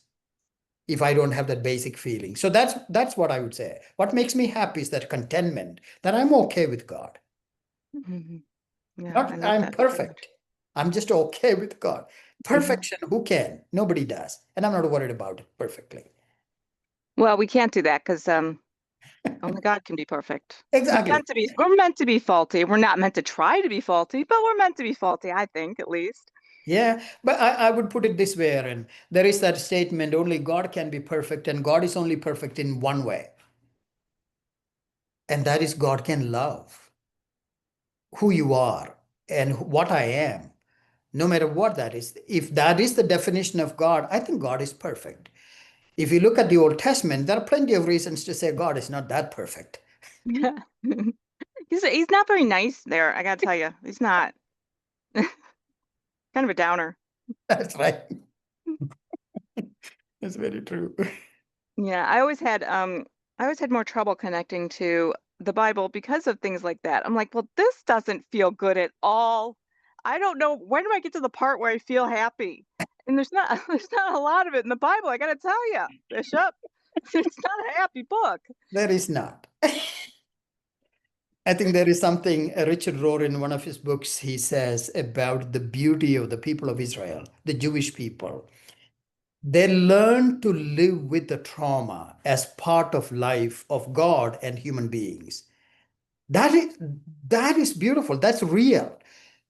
Speaker 2: if I don't have that basic feeling. So that's what I would say. What makes me happy is that contentment, that I'm okay with God.
Speaker 1: Mhm. Yeah, I
Speaker 2: Not
Speaker 1: like
Speaker 2: I'm
Speaker 1: that very much.
Speaker 2: perfect. I'm just okay with God.
Speaker 1: Mhm.
Speaker 2: Perfection, who can? Nobody does. And I'm not worried about it perfectly.
Speaker 1: Well, we can't do that because only God can be perfect.
Speaker 2: Exactly.
Speaker 1: We're meant to be faulty. We're not meant to try to be faulty, but we're meant to be faulty, I think, at least.
Speaker 2: Yeah. But I would put it this way, Aaron. There is that statement, only God can be perfect, and God is only perfect in one way. And that is God can love who you are and what I am, no matter what that is. If that is the definition of God, I think God is perfect. If you look at the Old Testament, there are plenty of reasons to say God is not that perfect.
Speaker 1: He's not very nice there, I gotta tell you. He's not. Kind of a downer.
Speaker 2: That's right. That's very true.
Speaker 1: Yeah, I always had more trouble connecting to the Bible because of things like that. I'm like, well, this doesn't feel good at all. I don't know when do I get to the part where I feel happy? And there's not there's not a lot of it in the Bible, I gotta tell you, Bishop. It's not a happy book.
Speaker 2: There is not. I think there is something Richard wrote in one of his books. He says about the beauty of the people of Israel, the Jewish people. They learn to live with the trauma as part of life of God and human beings. That is that is beautiful. That's real.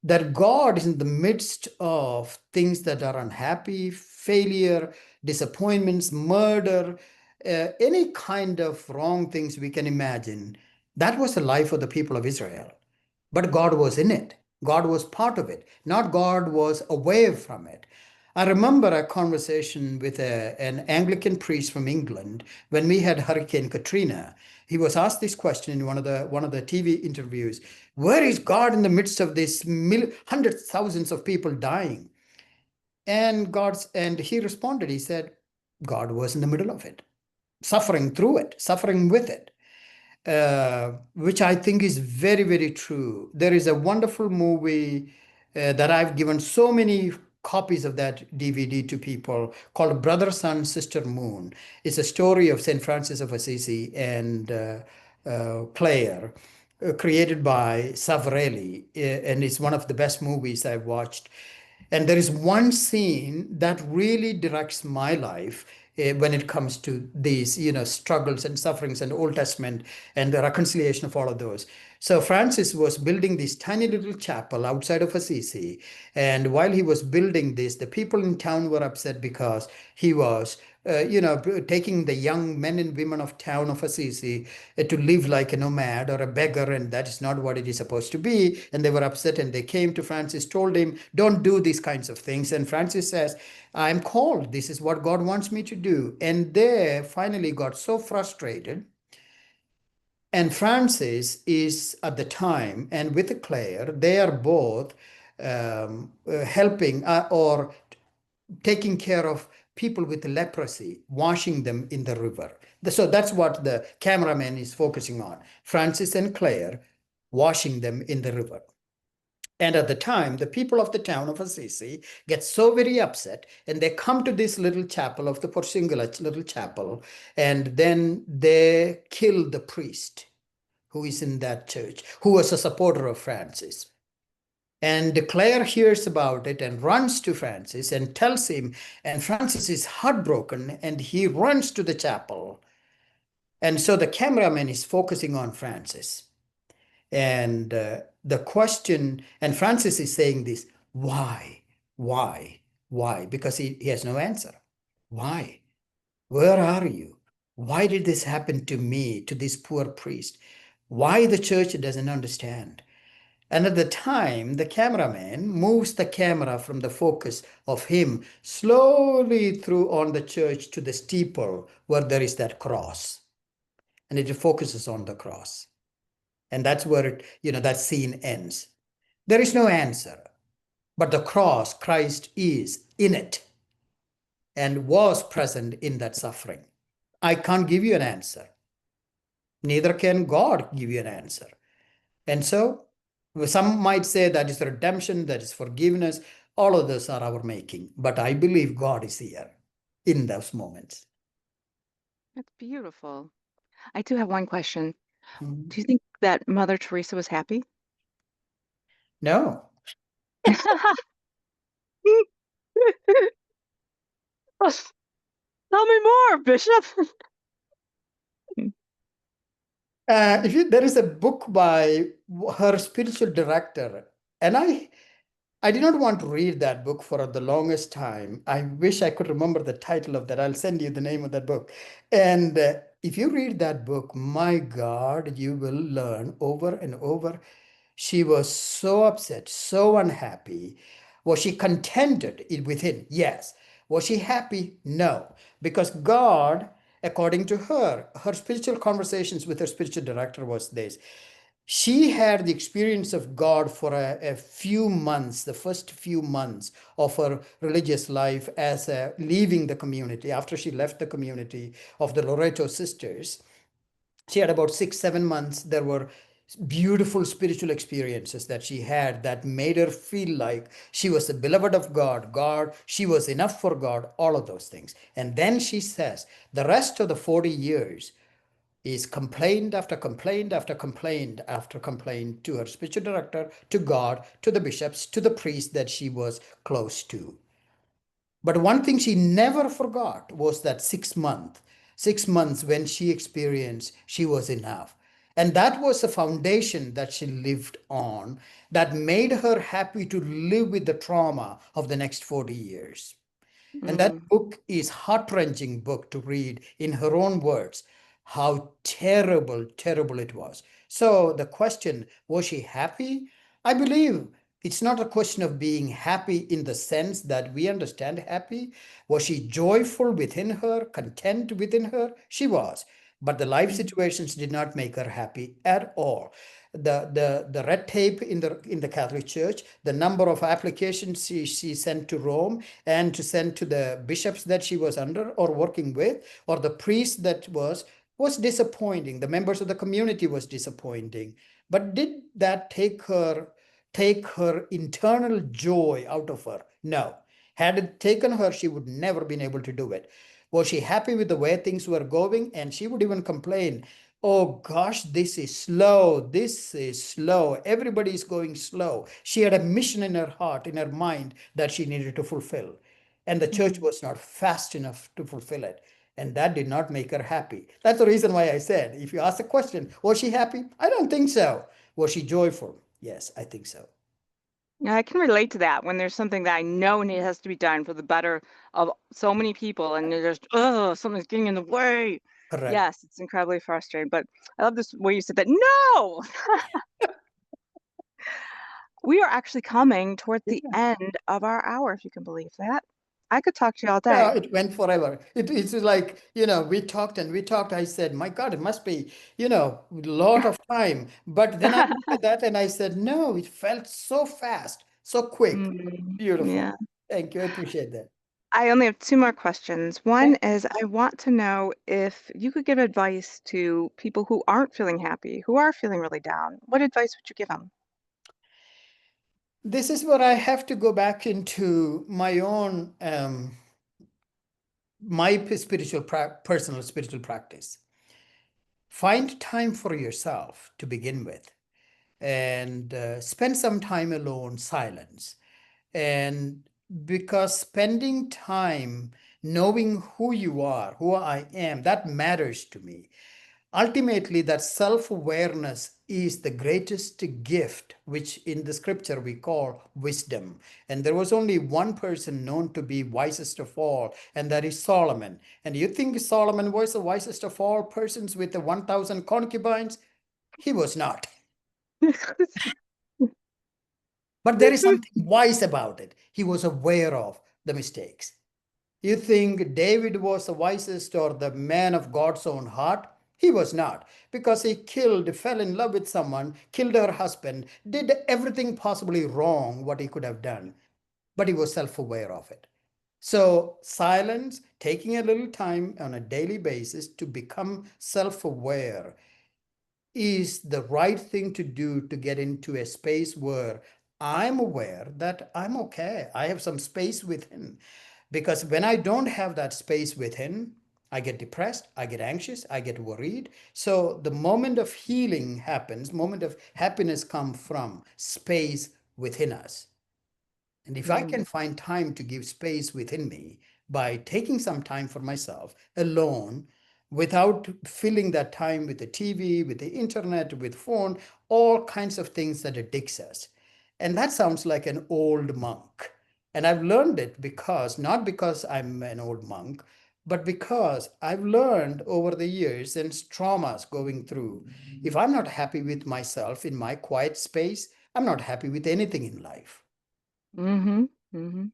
Speaker 2: That God is in the midst of things that are unhappy, failure, disappointments, murder, any kind of wrong things we can imagine. That was the life of the people of Israel. But God was in it. God was part of it, not God was away from it. I remember a conversation with an Anglican priest from England when we had Hurricane Katrina. He was asked this question in one of the TV interviews. Where is God in the midst of this hundreds, thousands of people dying? And he responded, he said, God was in the middle of it, suffering through it, suffering with it, which I think is very, very true. There is a wonderful movie that I've given so many copies of that DVD to people called Brother, Sun, Sister, Moon. It's a story of St. Francis of Assisi and Clare, created by Savarelli, and it's one of the best movies I've watched. And there is one scene that really directs my life when it comes to these, struggles and sufferings and Old Testament and the reconciliation of all of those. So Francis was building this tiny little chapel outside of Assisi. And while he was building this, the people in town were upset because he was taking the young men and women of town of Assisi to live like a nomad or a beggar, and that is not what it is supposed to be. And they were upset, and they came to Francis, told him, don't do these kinds of things. And Francis says, I'm called. This is what God wants me to do. And they finally got so frustrated. And Francis is at the time, and with Claire, they are both helping or taking care of people with leprosy, washing them in the river. So that's what the cameraman is focusing on. Francis and Claire washing them in the river. And at the time, the people of the town of Assisi get so very upset, and they come to this little chapel of the Porcingula little chapel, and then they kill the priest who is in that church, who was a supporter of Francis. And Claire hears about it and runs to Francis and tells him, and Francis is heartbroken, and he runs to the chapel. And so the cameraman is focusing on Francis. And the question, and Francis is saying this, why? Because he has no answer. Why? Where are you? Why did this happen to me, to this poor priest? Why the church doesn't understand? And at the time, the cameraman moves the camera from the focus of him slowly through on the church to the steeple where there is that cross. And it focuses on the cross. And that's where that scene ends. There is no answer, but the cross, Christ is in it and was present in that suffering. I can't give you an answer. Neither can God give you an answer. And so some might say that is redemption, that is forgiveness. All of those are our making. But I believe God is here in those moments.
Speaker 1: That's beautiful. I do have one question.
Speaker 2: Mhm.
Speaker 1: Do you think that Mother Teresa was happy?
Speaker 2: No.
Speaker 1: Tell me more, Bishop.
Speaker 2: There is a book by her spiritual director, and I did not want to read that book for the longest time. I wish I could remember the title of that. I'll send you the name of that book. And if you read that book, my God, you will learn over and over. She was so upset, so unhappy. Was she contented within? Yes. Was she happy? No. Because God, according to her spiritual conversations with her spiritual director was this. She had the experience of God for a few months, the first few months of her religious life as leaving the community. After she left the community of the Loreto sisters, she had about 6, 7 months. There were beautiful spiritual experiences that she had that made her feel like she was the beloved of God, she was enough for God, all of those things. And then she says, the rest of the 40 years is complaint after complaint after complaint after complaint to her spiritual director, to God, to the bishops, to the priest that she was close to. But one thing she never forgot was that 6 months when she experienced she was enough. And that was the foundation that she lived on that made her happy to live with the trauma of the next 40 years. And that book is heart-wrenching book to read in her own words, how terrible, terrible it was. So the question, was she happy? I believe it's not a question of being happy in the sense that we understand happy. Was she joyful within her, content within her? She was. But the life situations did not make her happy at all. The red tape in the Catholic Church, the number of applications she sent to Rome and to send to the bishops that she was under or working with, or the priest that was disappointing. The members of the community was disappointing. But did that take her internal joy out of her? No. Had it taken her, she would never been able to do it. Was she happy with the way things were going? And she would even complain, oh gosh, this is slow. This is slow. Everybody is going slow. She had a mission in her heart, in her mind that she needed to fulfill. and the church
Speaker 1: Mhm.
Speaker 2: was not fast enough to fulfill it. And that did not make her happy. That's the reason why I said, if you ask the question, was she happy? I don't think so. Was she joyful? Yes, I think so.
Speaker 1: Yeah, I can relate to that when there's something that I know and it has to be done for the better of so many people, and they're just, oh, something's getting in the way.
Speaker 2: Correct.
Speaker 1: Yes, it's incredibly frustrating. But I love this way you said that. No, we are actually coming toward the
Speaker 2: Yeah.
Speaker 1: end of our hour, if you can believe that. I could talk to you all
Speaker 2: Yeah,
Speaker 1: day.
Speaker 2: it went forever. It's like, we talked and we talked. I said, my God, it must be, a lot of time. But then I looked at that and I said, no, it felt so fast, so quick.
Speaker 1: Yeah.
Speaker 2: Beautiful. Thank you. I appreciate that.
Speaker 1: I only have two more questions. One
Speaker 2: Okay.
Speaker 1: is I want to know if you could give advice to people who aren't feeling happy, who are feeling really down. What advice would you give them?
Speaker 2: This is where I have to go back into my own, personal spiritual practice. Find time for yourself to begin with, and spend some time alone, silence. And because spending time knowing who you are, who I am, that matters to me. Ultimately, that self awareness is the greatest gift, which in the scripture we call wisdom. And there was only one person known to be wisest of all, and that is Solomon. And you think Solomon was the wisest of all persons with the 1,000 concubines? He was not. But there is something wise about it. He was aware of the mistakes. You think David was the wisest or the man of God's own heart? He was not, because he killed, fell in love with someone, killed her husband, did everything possibly wrong what he could have done, but he was self aware of it. So, silence, taking a little time on a daily basis to become self aware is the right thing to do to get into a space where I'm aware that I'm okay. I have some space within. Because when I don't have that space within, I get depressed, I get anxious, I get worried. So the moment of healing happens, moment of happiness come from space within us. And if I
Speaker 1: Mm,
Speaker 2: can find time to give space within me by taking some time for myself alone, without filling that time with the TV, with the internet, with phone, all kinds of things that addicts us. And that sounds like an old monk. And I've learned it because, not because I'm an old monk, but because I've learned over the years and traumas going through. If I'm not happy with myself in my quiet space, I'm not happy with anything in life.
Speaker 1: mm-hmm. Mm-hmm.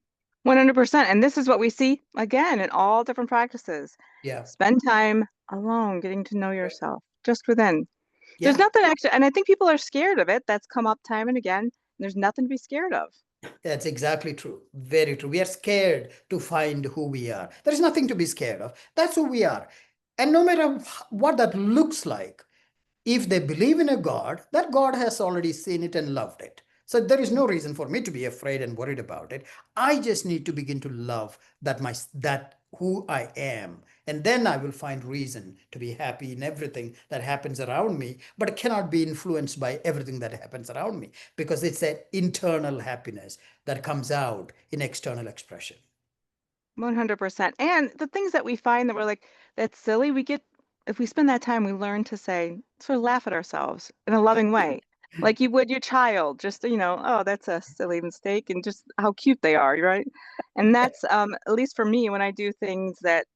Speaker 1: 100%. And this is what we see again in all different practices.
Speaker 2: Yeah.
Speaker 1: Spend time alone, getting to know yourself just within. There's
Speaker 2: Yeah,
Speaker 1: nothing extra, and I think people are scared of it. That's come up time and again. There's nothing to be scared of.
Speaker 2: that's exactly true. Very true. We are scared to find who we are. There is nothing to be scared of. That's who we are. And no matter what that looks like, if they believe in a God, that God has already seen it and loved it. So there is no reason for me to be afraid and worried about it. I just need to begin to love that who I am. And then I will find reason to be happy in everything that happens around me, but it cannot be influenced by everything that happens around me because it's an internal happiness that comes out in external expression.
Speaker 1: 100%. And the things that we find that we're like, that's silly, if we spend that time, we learn to say, sort of laugh at ourselves in a loving way, like you would your child, just, oh, that's a silly mistake, and just how cute they are, right? And that's, at least for me, when I do things that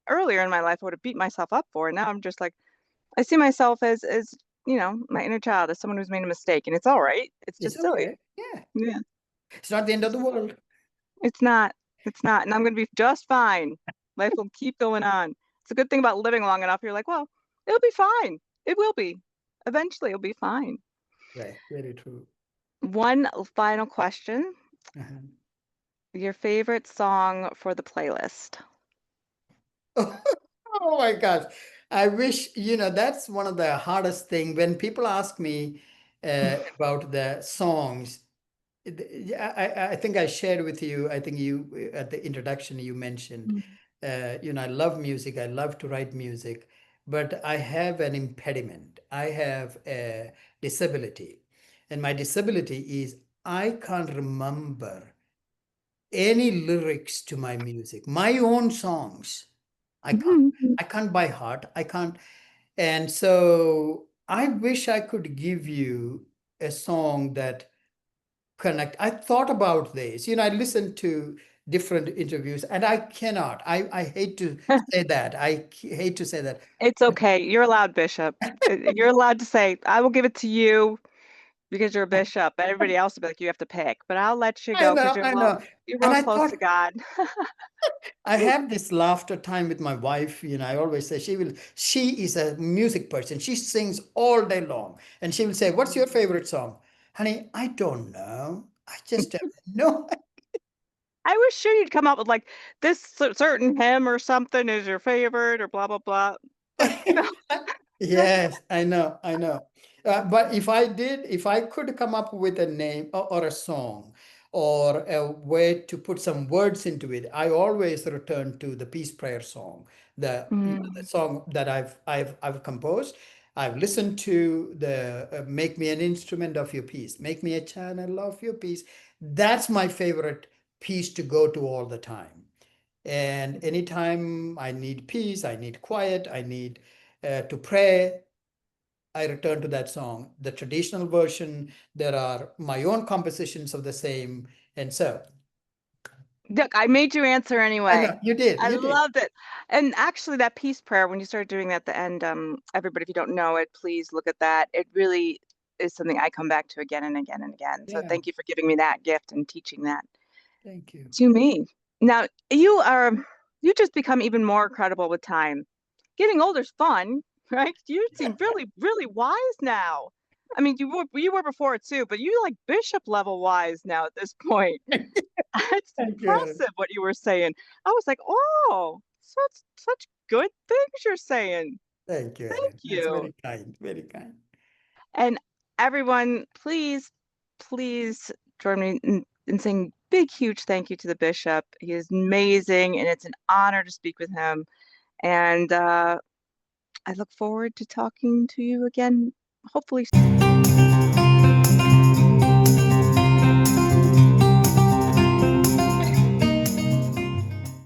Speaker 1: earlier in my life I would have beat myself up for, and now I'm just like, I see myself as, my inner child, as someone who's made a mistake, and it's all right. It's
Speaker 2: It's
Speaker 1: just silly.
Speaker 2: okay. Yeah.
Speaker 1: Yeah.
Speaker 2: It's not the end of the world.
Speaker 1: It's not. It's not. And I'm going to be just fine. Life will keep going on. It's a good thing about living long enough. You're like, well, it'll be fine. It will be. Eventually, it'll be fine.
Speaker 2: Right. Very true.
Speaker 1: One final question.
Speaker 2: Uh-huh.
Speaker 1: Your favorite song for the playlist?
Speaker 2: Oh my gosh. I wish, that's one of the hardest thing when people ask me about the songs. I think I shared with you, I think you, at the introduction, you mentioned,
Speaker 1: Mm.
Speaker 2: I love music. I love to write music, but I have an impediment. I have a disability. And my disability is I can't remember any lyrics to my music, my own songs. I can't.
Speaker 1: Mhm.
Speaker 2: I can't by heart. I can't. And so I wish I could give you a song that connect. I thought about this. I listened to different interviews and I cannot. I hate to say that. Hate to say that.
Speaker 1: It's okay. You're allowed, Bishop. You're allowed to say, I will give it to you because you're a bishop. Everybody else will be like, you have to pick. But I'll let you
Speaker 2: I
Speaker 1: go because
Speaker 2: know, I know.
Speaker 1: you're
Speaker 2: And
Speaker 1: real
Speaker 2: I
Speaker 1: close
Speaker 2: thought
Speaker 1: to God.
Speaker 2: I have this laughter time with my wife. I always say she is a music person. She sings all day long. And she will say, "What's your favorite song?" Honey, I don't know. I just have no.
Speaker 1: I was sure you'd come up with like this certain hymn or something is your favorite or blah blah blah. But
Speaker 2: Yes, I know, I know. But if I could come up with a name or a song or a way to put some words into it, I always return to the peace prayer song, the
Speaker 1: Mm.
Speaker 2: song that I've composed. I've listened to the "Make Me an Instrument of Your Peace," "Make Me a Channel of Your Peace." That's my favorite piece to go to all the time. And anytime I need peace, I need quiet, I need to pray, I return to that song. The traditional version, there are my own compositions of the same. And so
Speaker 1: Look, I made you answer
Speaker 2: I
Speaker 1: anyway.
Speaker 2: know you did,
Speaker 1: I
Speaker 2: you did.
Speaker 1: loved it. And actually that peace prayer, when you started doing that at the end, everybody, if you don't know it, please look at that. It really is something I come back to again and again and again. So
Speaker 2: Yeah,
Speaker 1: thank you for giving me that gift and teaching that
Speaker 2: thank you.
Speaker 1: to me. Now, you just become even more credible with time. Getting older's fun, right? You seem really, really wise now. I mean, you were before too, but you like bishop level wise now at this point. It's
Speaker 2: Thank you, Erin.
Speaker 1: impressive what you were saying. I was like, oh, such good things you're saying.
Speaker 2: Thank you,
Speaker 1: Thank
Speaker 2: Erin. That's
Speaker 1: you.
Speaker 2: very kind, very kind.
Speaker 1: And everyone, please, please join me in saying big, huge thank you to the bishop. He is amazing, and it's an honor to speak with him. And I look forward to talking to you again, hopefully.